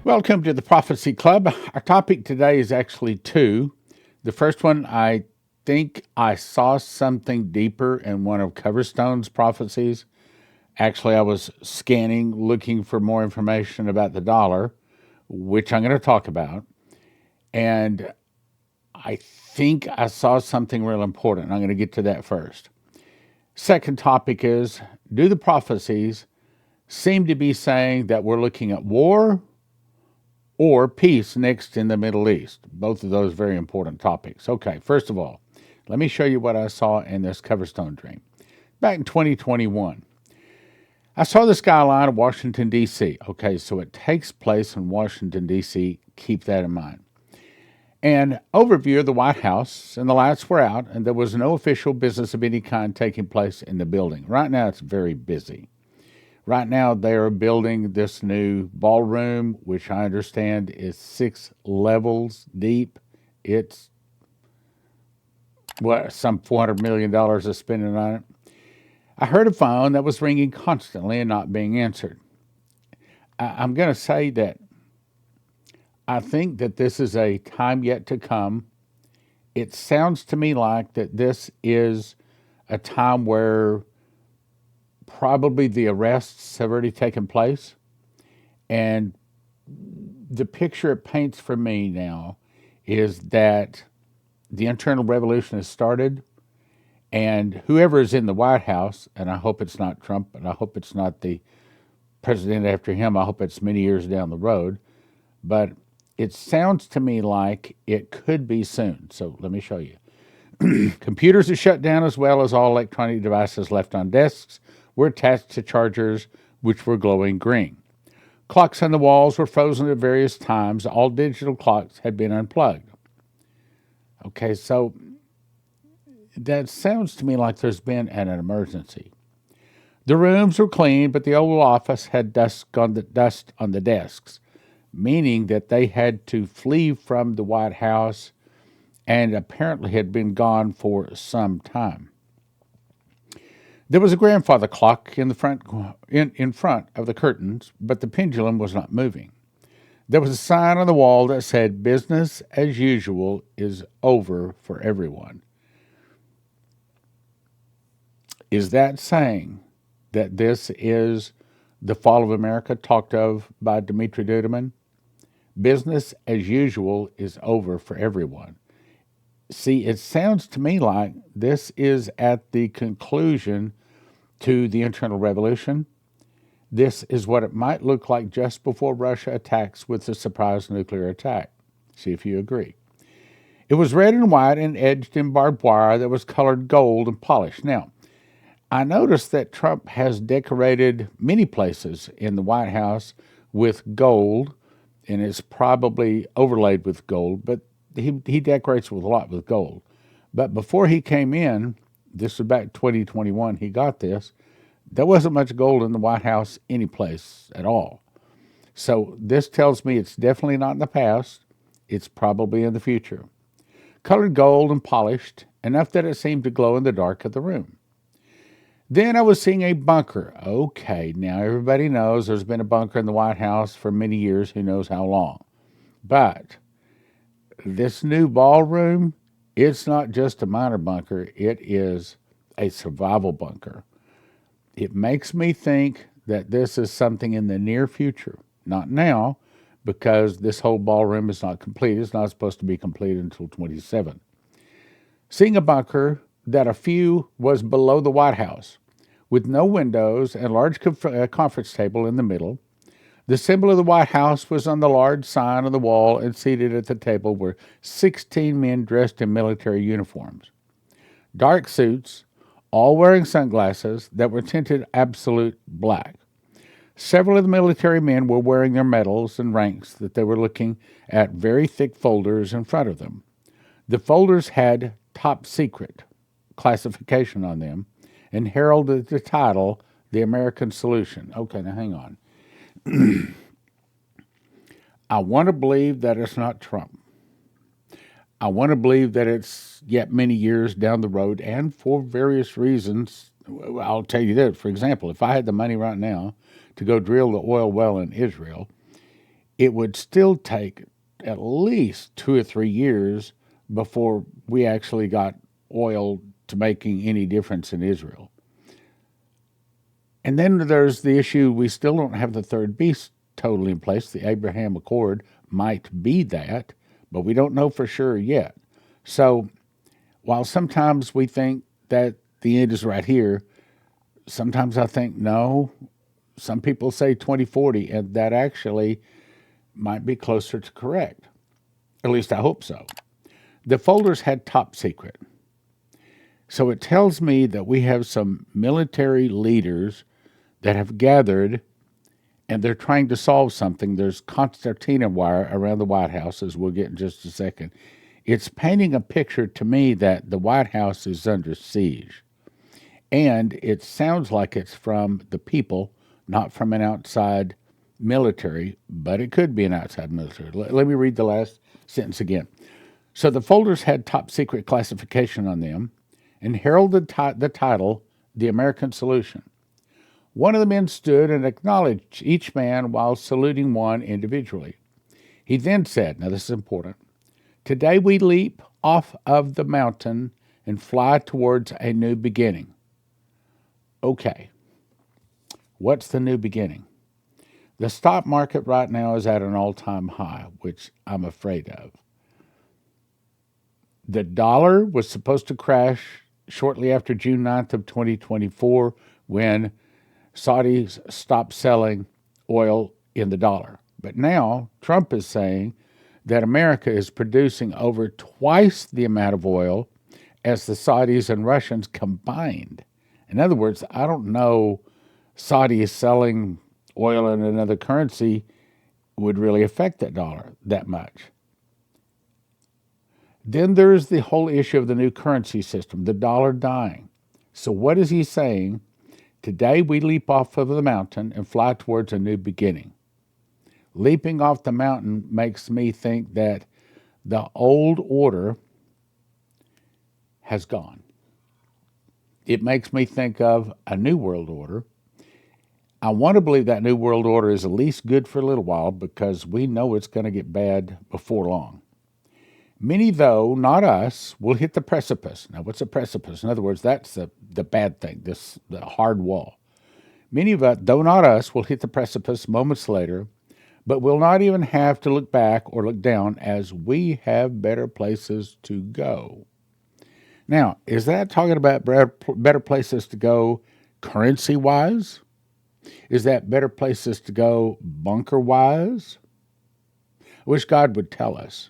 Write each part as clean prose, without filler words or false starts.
Welcome to the Prophecy Club. Our topic today is actually two. The first one, I think I saw something deeper in one of Coverstone's prophecies. Actually, I was scanning, looking for more information about the dollar, which I'm going to talk about. And I think I saw something real important. I'm going to get to that first. Second topic is, do the prophecies seem to be saying that we're looking at war or peace next in the Middle East? Both of those very important topics. Okay, first of all, let me show you what I saw in this Coverstone dream. Back in 2021, I saw the skyline of Washington, D.C. Okay, so it takes place in Washington, D.C. Keep that in mind. And overview of the White House, and the lights were out, and there was no official business of any kind taking place in the building. Right now, it's very busy. Right now, they are building this new ballroom, which I understand is 6 levels deep. It's some $400 million is spending on it. I heard a phone that was ringing constantly and not being answered. I'm going to say that I think that this is a time yet to come. It sounds to me like that this is a time where probably the arrests have already taken place. And the picture it paints for me now is that the internal revolution has started, and whoever is in the White House, and I hope it's not Trump, and I hope it's not the president after him, I hope it's many years down the road, but it sounds to me like it could be soon. So let me show you. Computers are shut down, as well as all electronic devices left on desks were attached to chargers which were glowing green. Clocks on the walls were frozen at various times. All digital clocks had been unplugged. Okay, so that sounds to me like there's been an emergency. The rooms were clean, but the Oval Office had dust on the desks, meaning that they had to flee from the White House and apparently had been gone for some time. There was a grandfather clock in front of the curtains, but the pendulum was not moving. There was a sign on the wall that said, "Business as usual is over for everyone." Is that saying that this is the fall of America talked of by Dmitry Duduman? Business as usual is over for everyone. See, it sounds to me like this is at the conclusion to the internal revolution. This is what it might look like just before Russia attacks with a surprise nuclear attack. See if you agree. It was red and white and edged in barbed wire that was colored gold and polished. Now, I noticed that Trump has decorated many places in the White House with gold, and it's probably overlaid with gold, but he decorates with a lot with gold. But before he came in, this was back 2021, he got this, there wasn't much gold in the White House any place at all. So this tells me it's definitely not in the past. It's probably in the future. Colored gold and polished, enough that it seemed to glow in the dark of the room. Then I was seeing a bunker. Okay, now everybody knows there's been a bunker in the White House for many years, who knows how long. But this new ballroom, it's not just a minor bunker, it is a survival bunker. It makes me think that this is something in the near future, not now, because this whole ballroom is not complete. It's not supposed to be completed until 27. Seeing a bunker that a few was below the White House, with no windows and a large conference table in the middle. The symbol of the White House was on the large sign on the wall, and seated at the table were 16 men dressed in military uniforms. Dark suits, all wearing sunglasses that were tinted absolute black. Several of the military men were wearing their medals and ranks that they were looking at very thick folders in front of them. The folders had top secret classification on them and heralded the title, The American Solution. Okay, now hang on. I want to believe that it's not Trump. I want to believe that it's yet many years down the road, and for various reasons. I'll tell you this. For example, if I had the money right now to go drill the oil well in Israel, it would still take at least 2 or 3 years before we actually got oil to making any difference in Israel. And then there's the issue, we still don't have the third beast totally in place. The Abraham Accord might be that, but we don't know for sure yet. So while sometimes we think that the end is right here, sometimes I think no. Some people say 2040, and that actually might be closer to correct. At least I hope so. The folders had top secret. So it tells me that we have some military leaders that have gathered and they're trying to solve something. There's concertina wire around the White House, as we'll get in just a second. It's painting a picture to me that the White House is under siege. And it sounds like it's from the people, not from an outside military, but it could be an outside military. Let me read the last sentence again. So the folders had top secret classification on them and heralded the title, The American Solution. One of the men stood and acknowledged each man while saluting one individually. He then said, now this is important, today we leap off of the mountain and fly towards a new beginning. Okay, what's the new beginning? The stock market right now is at an all-time high, which I'm afraid of. The dollar was supposed to crash shortly after June 9th of 2024 when Saudis stopped selling oil in the dollar. But now Trump is saying that America is producing over twice the amount of oil as the Saudis and Russians combined. In other words, I don't know Saudi is selling oil in another currency would really affect that dollar that much. Then there's the whole issue of the new currency system, the dollar dying. So what is he saying? Today we leap off of the mountain and fly towards a new beginning. Leaping off the mountain makes me think that the old order has gone. It makes me think of a new world order. I want to believe that new world order is at least good for a little while because we know it's going to get bad before long. Many, though, not us, will hit the precipice. Now, what's a precipice? In other words, that's the bad thing, the hard wall. Many of us, though not us, will hit the precipice moments later, but will not even have to look back or look down as we have better places to go. Now, is that talking about better places to go currency-wise? Is that better places to go bunker-wise? I wish God would tell us.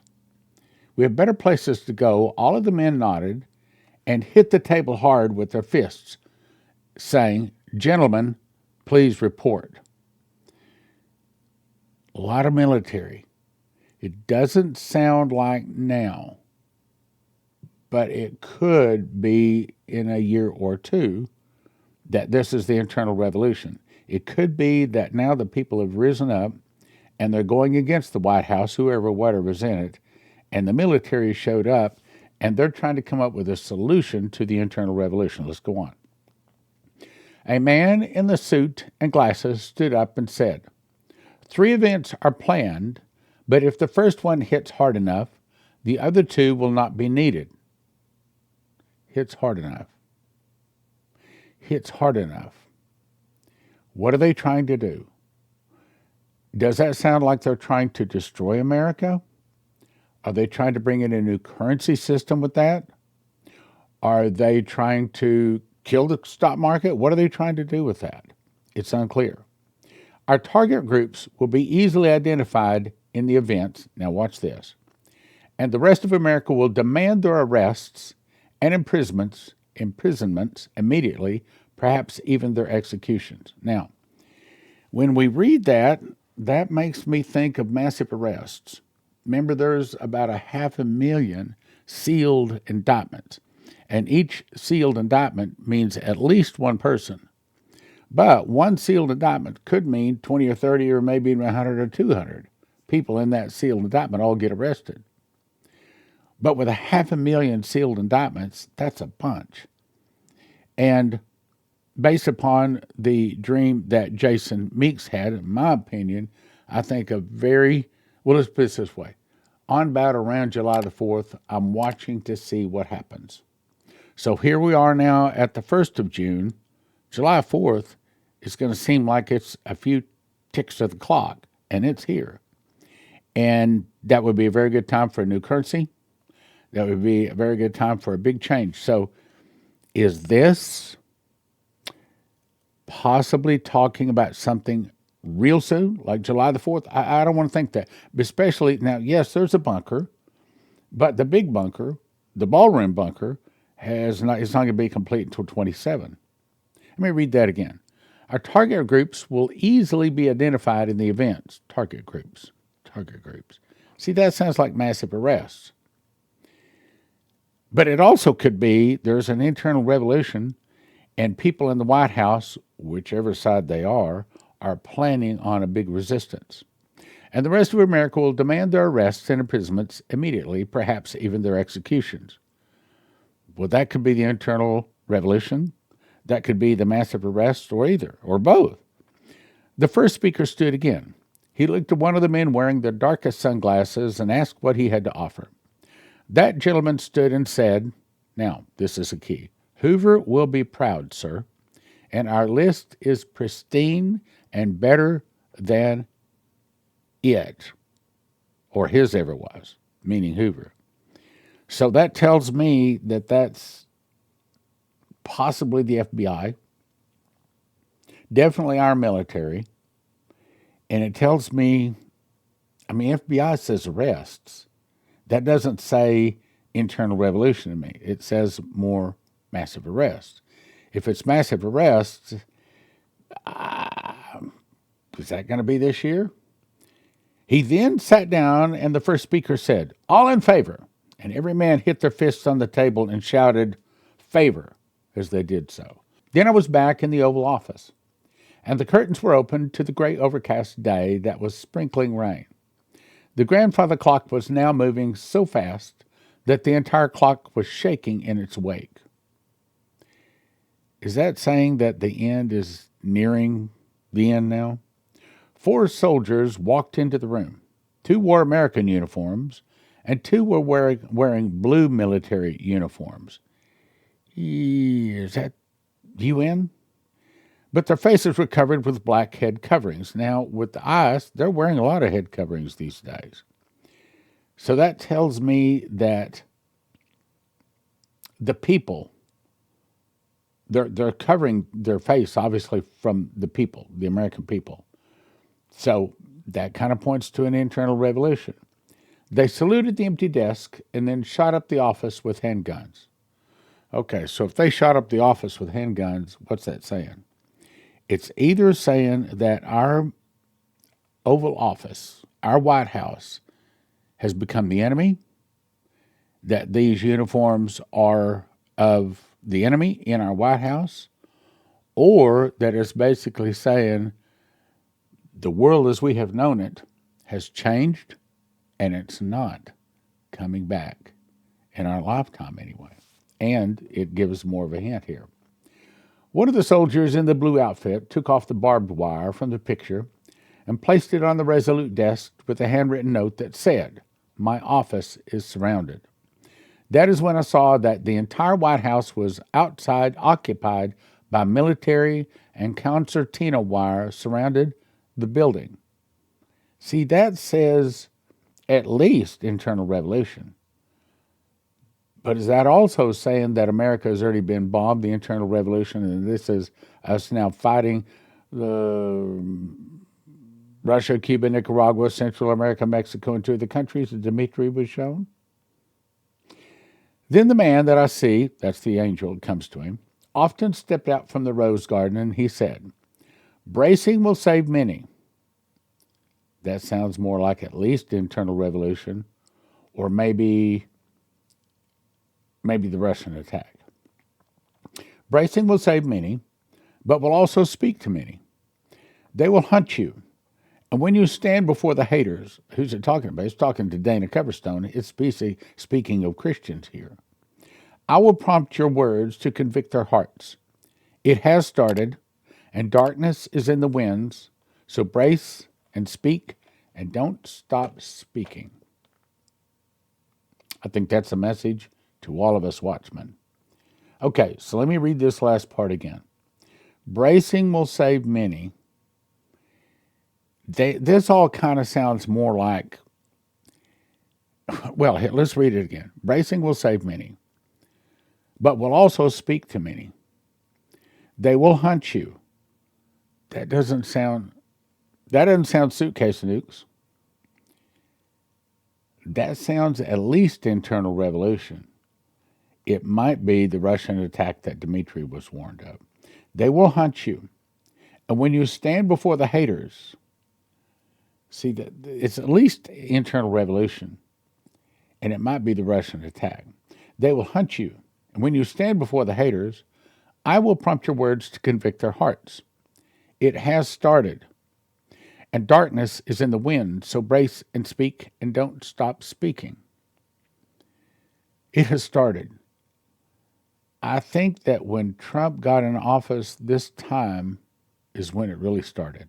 We have better places to go. All of the men nodded and hit the table hard with their fists, saying, gentlemen, please report. A lot of military. It doesn't sound like now, but it could be in a year or two that this is the internal revolution. It could be that now the people have risen up and they're going against the White House, whatever's in it, and the military showed up, and they're trying to come up with a solution to the internal revolution. Let's go on. A man in the suit and glasses stood up and said, 3 events are planned, but if the first one hits hard enough, the other 2 will not be needed. Hits hard enough. Hits hard enough. What are they trying to do? Does that sound like they're trying to destroy America? Are they trying to bring in a new currency system with that? Are they trying to kill the stock market? What are they trying to do with that? It's unclear. Our target groups will be easily identified in the events. Now watch this. And the rest of America will demand their arrests and imprisonments immediately, perhaps even their executions. Now, when we read that, that makes me think of massive arrests. Remember, there's about 500,000 sealed indictments, and each sealed indictment means at least one person. But one sealed indictment could mean 20 or 30 or maybe 100 or 200 people in that sealed indictment all get arrested. But with 500,000 sealed indictments, that's a bunch. And based upon the dream that Jason Meeks had, in my opinion, I think well, let's put it this way. On about around July the 4th, I'm watching to see what happens. So here we are now at the 1st of June. July 4th is going to seem like it's a few ticks of the clock, and it's here. And that would be a very good time for a new currency. That would be a very good time for a big change. So is this possibly talking about something real soon, like July the 4th? I don't want to think that. Especially now, yes, there's a bunker, but the big bunker, the ballroom bunker, it's not going to be complete until 27. Let me read that again. Our target groups will easily be identified in the events. Target groups. See, that sounds like massive arrests. But it also could be there's an internal revolution and people in the White House, whichever side they are planning on a big resistance. And the rest of America will demand their arrests and imprisonments immediately, perhaps even their executions. Well, that could be the internal revolution. That could be the massive arrests, or either, or both. The first speaker stood again. He looked at one of the men wearing the darkest sunglasses and asked what he had to offer. That gentleman stood and said, now, this is a key, Hoover will be proud, sir, and our list is pristine and better than it, or his ever was, meaning Hoover. So that tells me that that's possibly the FBI, definitely our military, and it tells me, FBI says arrests. That doesn't say internal revolution to me. It says more massive arrests. If it's massive arrests, is that going to be this year? He then sat down and the first speaker said, all in favor. And every man hit their fists on the table and shouted, favor, as they did so. Then I was back in the Oval Office, and the curtains were opened to the gray overcast day that was sprinkling rain. The grandfather clock was now moving so fast that the entire clock was shaking in its wake. Is that saying that the end is nearing the end now? 4 soldiers walked into the room. 2 wore American uniforms, and 2 were wearing blue military uniforms. Is that UN? But their faces were covered with black head coverings. Now, with the eyes, they're wearing a lot of head coverings these days. So that tells me that the people, they're covering their face, obviously, from the people, the American people. So that kind of points to an internal revolution. They saluted the empty desk and then shot up the office with handguns. Okay, so if they shot up the office with handguns, what's that saying? It's either saying that our Oval Office, our White House, has become the enemy, that these uniforms are of the enemy in our White House, or that it's basically saying the world as we have known it has changed and it's not coming back in our lifetime anyway. And it gives more of a hint here. One of the soldiers in the blue outfit took off the barbed wire from the picture and placed it on the Resolute desk with a handwritten note that said, my office is surrounded. That is when I saw that the entire White House was outside occupied by military and concertina wire surrounded the building. See, that says at least internal revolution. But is that also saying that America has already been bombed, the internal revolution, and this is us now fighting Russia, Cuba, Nicaragua, Central America, Mexico, and 2 of the countries that Dmitri was shown? Then the man that I see, that's the angel that comes to him, often stepped out from the rose garden, and he said, bracing will save many. That sounds more like at least internal revolution, or maybe the Russian attack. Bracing will save many, but will also speak to many. They will hunt you. And when you stand before the haters, who's it talking about? It's talking to Dana Coverstone. It's speaking of Christians here. I will prompt your words to convict their hearts. It has started, and darkness is in the winds, so brace and speak and don't stop speaking. I think that's a message to all of us watchmen. Okay, so let me read this last part again. Bracing will save many. This all kind of sounds more like, well, let's read it again. Bracing will save many, but will also speak to many. They will hunt you. That doesn't sound suitcase nukes. That sounds at least internal revolution. It might be the Russian attack that Dmitry was warned of. They will hunt you. And when you stand before the haters, see, that it's at least internal revolution, and it might be the Russian attack. They will hunt you. And when you stand before the haters, I will prompt your words to convict their hearts. It has started. And darkness is in the wind, so brace and speak and don't stop speaking. It has started. I think that when Trump got in office, this time is when it really started.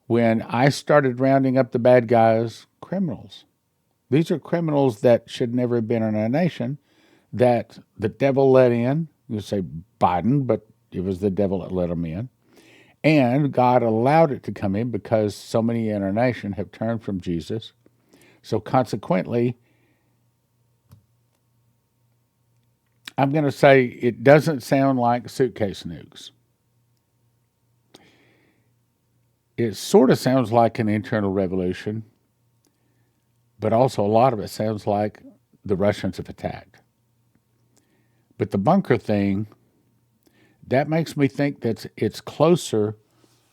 When I started rounding up the bad guys, criminals. These are criminals that should never have been in our nation, that the devil let in. You say Biden, but it was the devil that let them in. And God allowed it to come in because so many in our nation have turned from Jesus. So consequently, I'm going to say it doesn't sound like suitcase nukes. It sort of sounds like an internal revolution, but also a lot of it sounds like the Russians have attacked. But the bunker thing, that makes me think that it's closer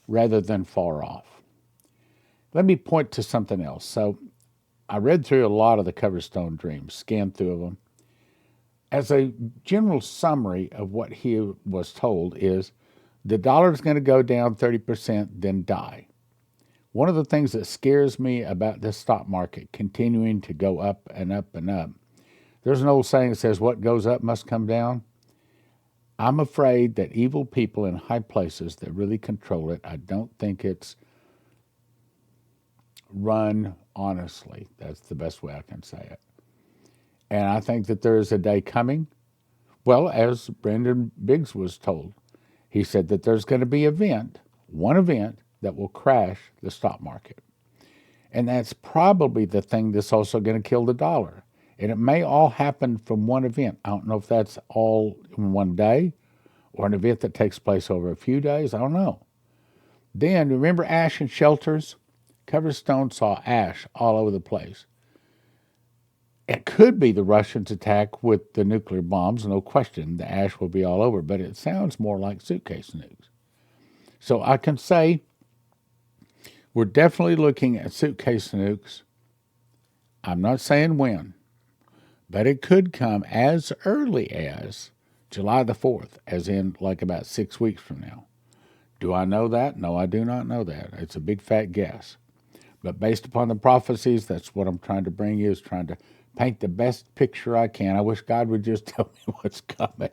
rather than far off. Let me point to something else. So I read through a lot of the Coverstone dreams, scanned through them. As a general summary of what he was told is the dollar is going to go down 30%, then die. One of the things that scares me about this stock market continuing to go up and up and up, there's an old saying that says what goes up must come down. I'm afraid that evil people in high places that really control it, I don't think it's run honestly. That's the best way I can say it. And I think that there is a day coming, well, as Brendan Biggs was told, he said that there's going to be one event that will crash the stock market. And that's probably the thing that's also going to kill the dollar. And it may all happen from one event. I don't know if that's all in one day or an event that takes place over a few days. I don't know. Then, remember ash and shelters? Coverstone saw ash all over the place. It could be the Russians' attack with the nuclear bombs, no question. The ash will be all over, but it sounds more like suitcase nukes. So I can say we're definitely looking at suitcase nukes. I'm not saying when, but it could come as early as July the 4th, as in like about 6 weeks from now. Do I know that? No, I do not know that. It's a big fat guess. But based upon the prophecies, that's what I'm trying to bring you, is trying to paint the best picture I can. I wish God would just tell me what's coming,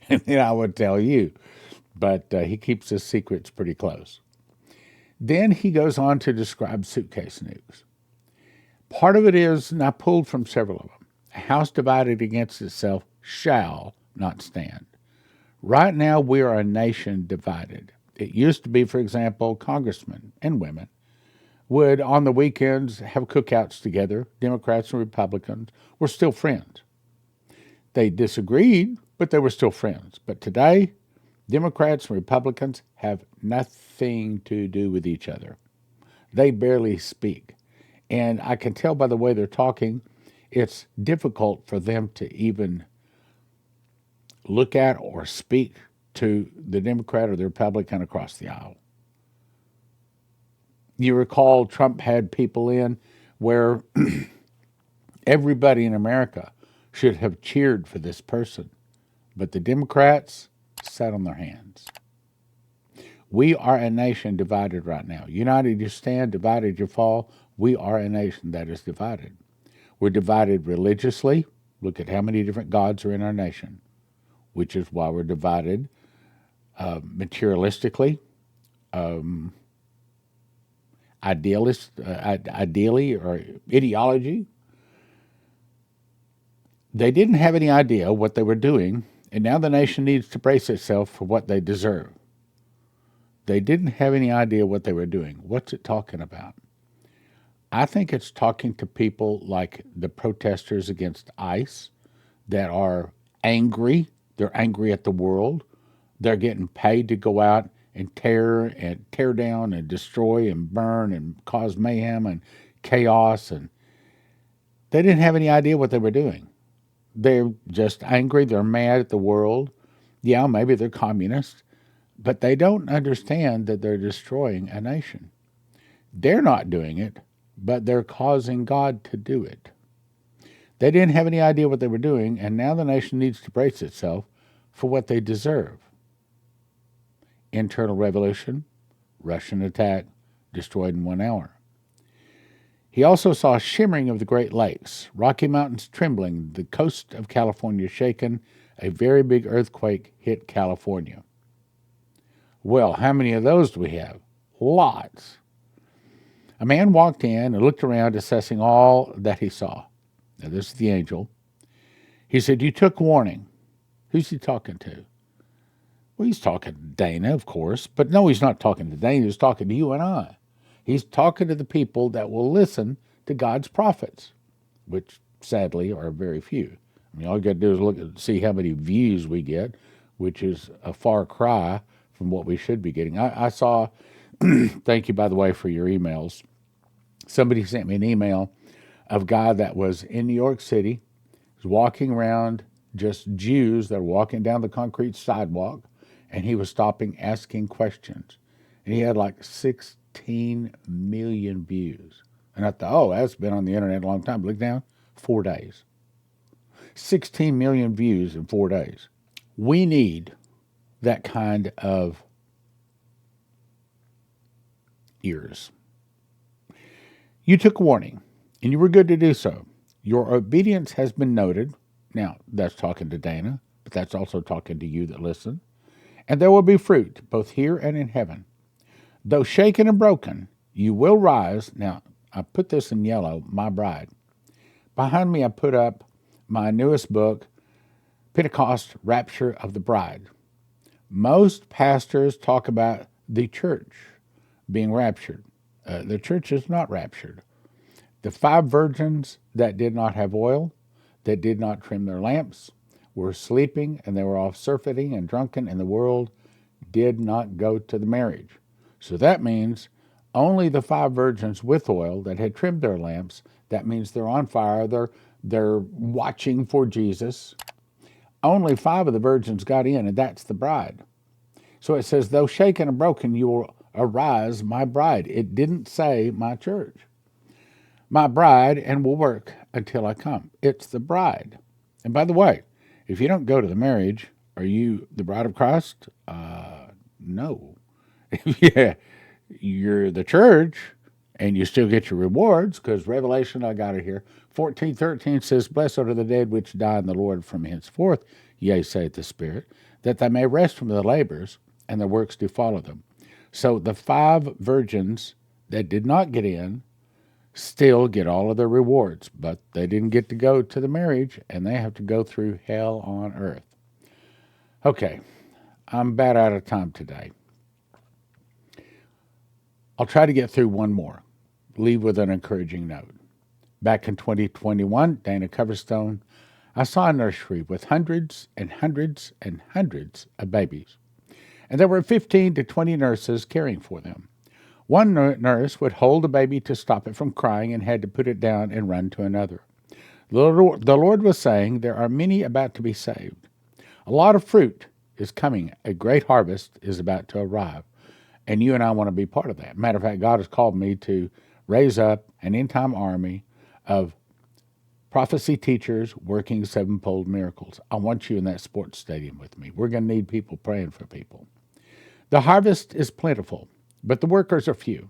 and then I would tell you. But he keeps his secrets pretty close. Then he goes on to describe suitcase nukes. Part of it is, and I pulled from several of them, a house divided against itself shall not stand. Right now, we are a nation divided. It used to be, for example, congressmen and women would, on the weekends, have cookouts together. Democrats and Republicans were still friends. They disagreed, but they were still friends. But today, Democrats and Republicans have nothing to do with each other. They barely speak. And I can tell by the way they're talking, it's difficult for them to even look at or speak to the Democrat or the Republican across the aisle. You recall Trump had people in where everybody in America should have cheered for this person, but the Democrats sat on their hands. We are a nation divided right now. United you stand, divided you fall. We are a nation that is divided. We're divided religiously. Look at how many different gods are in our nation, which is why we're divided materialistically. ideally or ideology. They didn't have any idea what they were doing, and now the nation needs to brace itself for what they deserve. They didn't have any idea what they were doing. What's it talking about? I think it's talking to people like the protesters against ICE that are angry. They're angry at the world. They're getting paid to go out and tear down and destroy and burn and cause mayhem and chaos, and they didn't have any idea what they were doing. They're just angry. They're mad at the world. Yeah, maybe they're communists, but they don't understand that they're destroying a nation. They're not doing it, but they're causing God to do it. They didn't have any idea what they were doing, and now the nation needs to brace itself for what they deserve. Internal revolution, Russian attack, destroyed in 1 hour. He also saw shimmering of the Great Lakes, Rocky Mountains trembling, the coast of California shaken, a very big earthquake hit California. Well, how many of those do we have? Lots. A man walked in and looked around, assessing all that he saw. Now, this is the angel. He said, "You took warning." Who's he talking to? Well, he's talking to Dana, of course, but no, he's not talking to Dana. He's talking to you and I. He's talking to the people that will listen to God's prophets, which sadly are very few. I mean, all you got to do is look and see how many views we get, which is a far cry from what we should be getting. I saw, thank you, by the way, for your emails. Somebody sent me an email of a guy that was in New York City, was walking around, just Jews that were walking down the concrete sidewalk, and he was stopping, asking questions. And he had like 16 million views. And I thought, oh, that's been on the internet a long time. Look down, 4 days. 16 million views in 4 days. We need that kind of ears. You took warning, and you were good to do so. Your obedience has been noted. Now, that's talking to Dana, but that's also talking to you that listen. And there will be fruit, both here and in heaven. Though shaken and broken, you will rise. Now, I put this in yellow, my bride. Behind me, I put up my newest book, Pentecost Rapture of the Bride. Most pastors talk about the church being raptured. The church is not raptured. The 5 virgins that did not have oil, that did not trim their lamps, were sleeping, and they were off surfeiting and drunken, and the world did not go to the marriage. So that means only the 5 virgins with oil that had trimmed their lamps, that means they're on fire, they're watching for Jesus. Only 5 of the virgins got in, and that's the bride. So it says, though shaken and broken, you will arise, my bride. It didn't say my church. My bride, and will work until I come. It's the bride. And by the way, if you don't go to the marriage, are you the bride of Christ? No. Yeah, you're the church, and you still get your rewards, because Revelation, I got it here, 14:13 says, blessed are the dead which die in the Lord from henceforth, yea, saith the Spirit, that they may rest from their labors, and their works do follow them. So the 5 virgins that did not get in still get all of their rewards, but they didn't get to go to the marriage, and they have to go through hell on earth. Okay, I'm about out of time today. I'll try to get through one more. Leave with an encouraging note. Back in 2021, Dana Coverstone, I saw a nursery with hundreds and hundreds and hundreds of babies. And there were 15 to 20 nurses caring for them. One nurse would hold a baby to stop it from crying and had to put it down and run to another. The Lord was saying, there are many about to be saved. A lot of fruit is coming. A great harvest is about to arrive. And you and I want to be part of that. Matter of fact, God has called me to raise up an end-time army of prophecy teachers working 7-fold miracles. I want you in that sports stadium with me. We're going to need people praying for people. The harvest is plentiful, but the workers are few.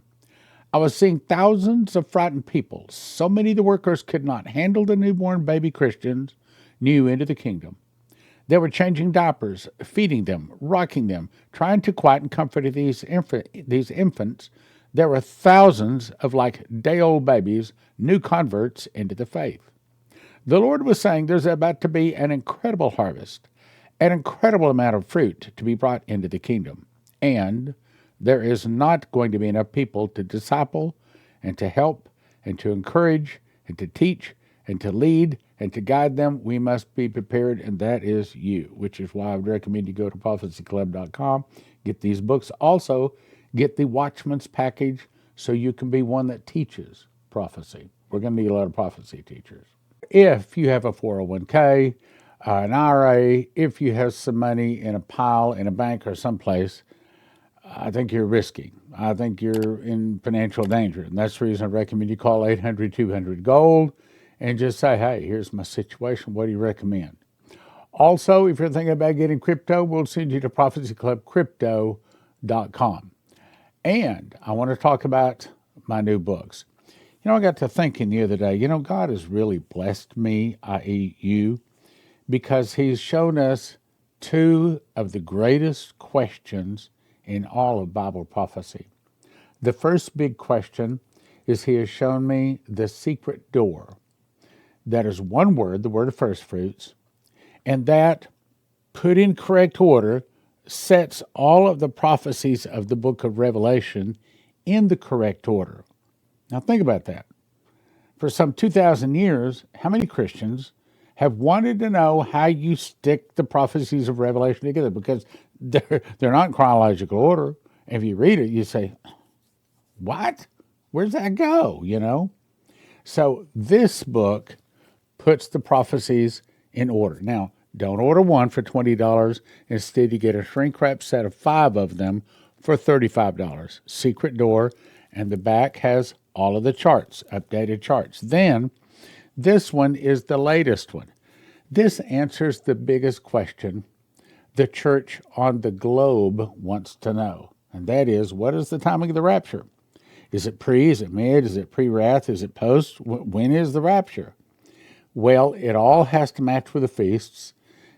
I was seeing thousands of frightened people. So many the workers could not handle the newborn baby Christians new into the kingdom. They were changing diapers, feeding them, rocking them, trying to quiet and comfort these infants there were thousands of like day-old babies, new converts into the faith. The Lord was saying there's about to be an incredible harvest, an incredible amount of fruit to be brought into the kingdom. And there is not going to be enough people to disciple and to help and to encourage and to teach and to lead and to guide them. We must be prepared, and that is you, which is why I would recommend you go to prophecyclub.com, get these books. Also, get the Watchman's package so you can be one that teaches prophecy. We're going to need a lot of prophecy teachers. If you have a 401k, an IRA, if you have some money in a pile in a bank or someplace, I think you're risky. I think you're in financial danger. And that's the reason I recommend you call 800-200-GOLD and just say, hey, here's my situation. What do you recommend? Also, if you're thinking about getting crypto, we'll send you to prophecyclubcrypto.com. And I want to talk about my new books. I got to thinking the other day, God has really blessed me, i.e. you, because he's shown us two of the greatest questions in all of Bible prophecy. The first big question is he has shown me the secret door. That is one word, the word of first fruits, and that, put in correct order, sets all of the prophecies of the book of Revelation in the correct order. Now think about that. For some 2,000 years, how many Christians have wanted to know how you stick the prophecies of Revelation together? Because they're not in chronological order. And if you read it, you say, what? Where's that go, So this book puts the prophecies in order. Now, don't order one for $20. Instead, you get a shrink-wrap set of 5 of them for $35. Secret door, and the back has all of the charts, updated charts. Then, this one is the latest one. This answers the biggest question the church on the globe wants to know, and that is, what is the timing of the rapture? Is it pre? Is it mid? Is it pre-wrath? Is it post? When is the rapture? Well, it all has to match with the feasts,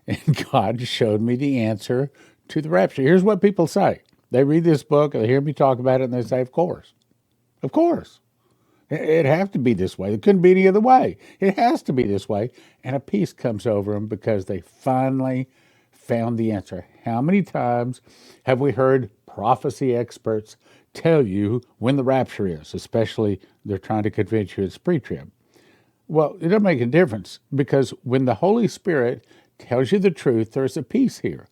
and God showed me the answer to the rapture. Here's what people say. They read this book, they hear me talk about it, and they say, of course. Of course. It has to be this way. It couldn't be any other way. It has to be this way. And a peace comes over them because they finally found the answer. How many times have we heard prophecy experts tell you when the rapture is, especially they're trying to convince you it's pre-trib? Well, it doesn't make a difference, because when the Holy Spirit tells you the truth, there's a peace here.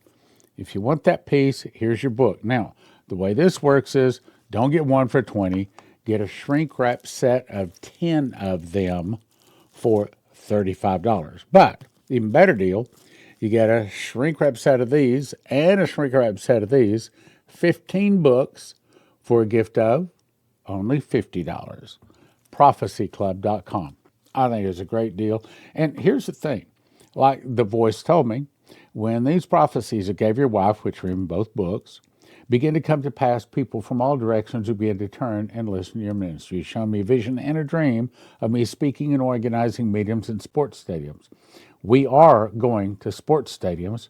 If you want that peace, here's your book. Now, the way this works is, don't get one for 20. Get a shrink-wrap set of 10 of them for $35. But, even better deal, you get a shrink-wrap set of these and a shrink-wrap set of these, 15 books for a gift of only $50. prophecyclub.com. I think it's a great deal. And here's the thing. Like the voice told me, when these prophecies that gave your wife, which are in both books, begin to come to pass, people from all directions will begin to turn and listen to your ministry. You've shown me a vision and a dream of me speaking and organizing meetings in sports stadiums. We are going to sports stadiums.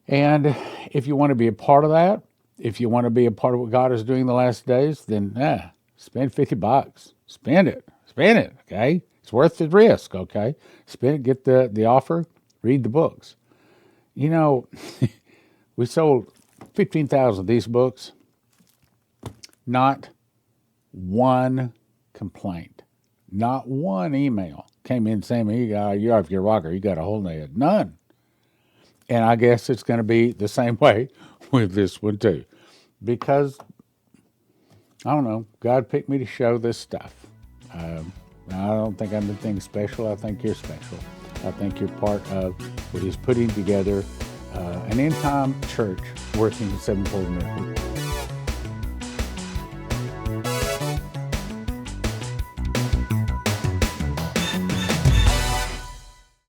And if you want to be a part of that, if you want to be a part of what God is doing in the last days, then spend $50. Spend it, okay? It's worth the risk, okay? Spend it, get the offer, read the books. We sold 15,000 of these books. Not one complaint. Not one email came in saying, you're off your rocker, you got a hole in the head. None. And I guess it's going to be the same way with this one too. Because, I don't know, God picked me to show this stuff. I don't think I'm anything special. I think you're special. I think you're part of what he's putting together, an end-time church working the sevenfold miracle.